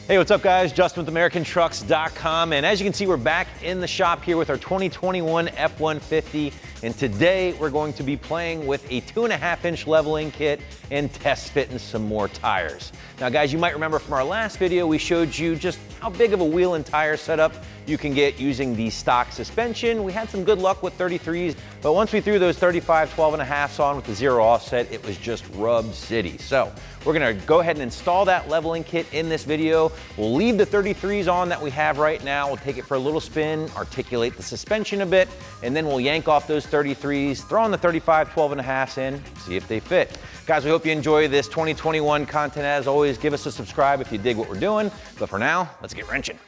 Hey, what's up guys? Justin with AmericanTrucks.com, and as you can see, we're back in the shop here with our 2021 F-150, and today we're going to be playing with a 2.5-inch leveling kit and test fitting some more tires. Now guys, you might remember from our last video, we showed you just how big of a wheel and tire setup you can get using the stock suspension. We had some good luck with 33s, but once we threw those 35 12.5s on with the zero offset, it was just rub city. So we're gonna go ahead and install that leveling kit in this video. We'll leave the 33s on that we have right now. We'll take it for a little spin, articulate the suspension a bit, and then we'll yank off those 33s, throw on the 35 12.5s in, see if they fit. Guys, we hope you enjoy this 2021 content. As always, give us a subscribe if you dig what we're doing. But for now, let's get wrenching.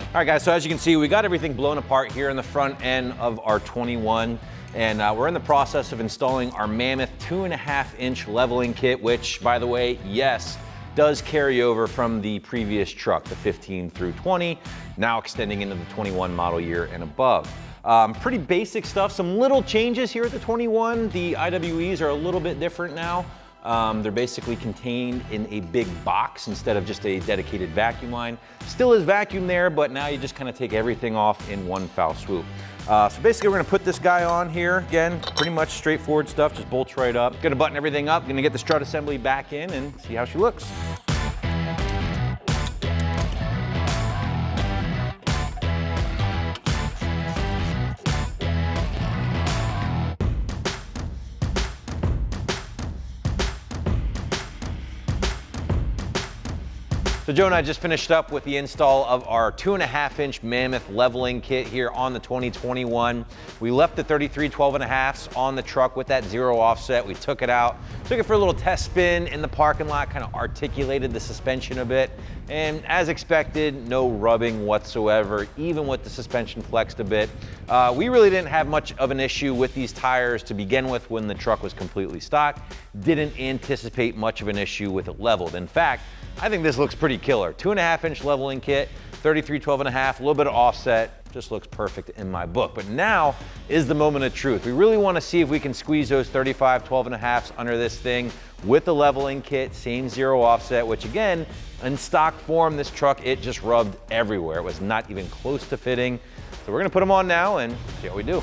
All right guys, so as you can see, we got everything blown apart here in the front end of our 21, and we're in the process of installing our Mammoth 2.5-inch leveling kit, which, by the way, yes, does carry over from the previous truck, the 15 through 20, now extending into the 21 model year and above. Pretty basic stuff, some little changes here at the 21. The IWEs are a little bit different now. They're basically contained in a big box instead of just a dedicated vacuum line. Still is vacuum there, but now you just kind of take everything off in one foul swoop. So basically we're gonna put this guy on here. Again, pretty much straightforward stuff, just bolts right up. Gonna button everything up, gonna get the strut assembly back in and see how she looks. So Joe and I just finished up with the install of our 2.5-inch Mammoth leveling kit here on the 2021. We left the 33 12.5s on the truck with that zero offset. We took it out, took it for a little test spin in the parking lot, kind of articulated the suspension a bit. And as expected, no rubbing whatsoever, even with the suspension flexed a bit. We really didn't have much of an issue with these tires to begin with when the truck was completely stock. Didn't anticipate much of an issue with it leveled. In fact, I think this looks pretty killer. 2.5-inch leveling kit, 33 12.5, a little bit of offset, just looks perfect in my book. But now is the moment of truth. We really want to see if we can squeeze those 35 12.5s under this thing with the leveling kit, same zero offset, which again, in stock form, this truck, it just rubbed everywhere. It was not even close to fitting. So we're gonna put them on now and see how we do.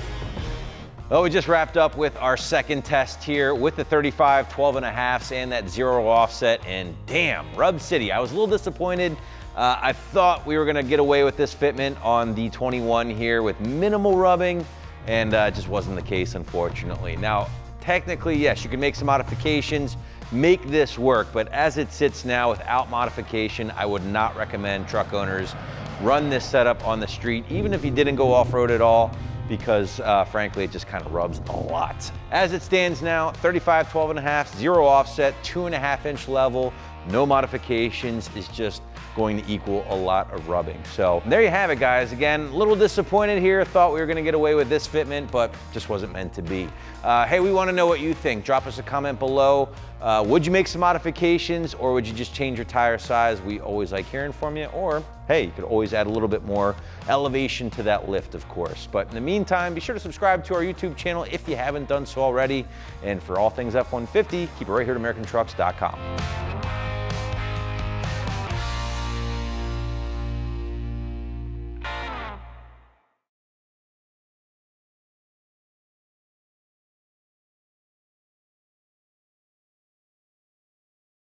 Well, we just wrapped up with our second test here with the 35 12.5s and that zero offset, and damn, rub city. I was a little disappointed. I thought we were gonna get away with this fitment on the 21 here with minimal rubbing, and it just wasn't the case, unfortunately. Now, technically, yes, you can make some modifications, make this work, but as it sits now without modification, I would not recommend truck owners run this setup on the street, even if you didn't go off-road at all, because frankly, it just kind of rubs a lot. As it stands now, 35 12.5, zero offset, 2.5-inch level, no modifications is just going to equal a lot of rubbing. So there you have it, guys. Again, a little disappointed here. Thought we were gonna get away with this fitment, but just wasn't meant to be. Hey, we wanna know what you think. Drop us a comment below. Would you make some modifications, or would you just change your tire size? We always like hearing from you. Or hey, you could always add a little bit more elevation to that lift, of course. But in the meantime, be sure to subscribe to our YouTube channel if you haven't done so already. And for all things F-150, keep it right here at AmericanTrucks.com.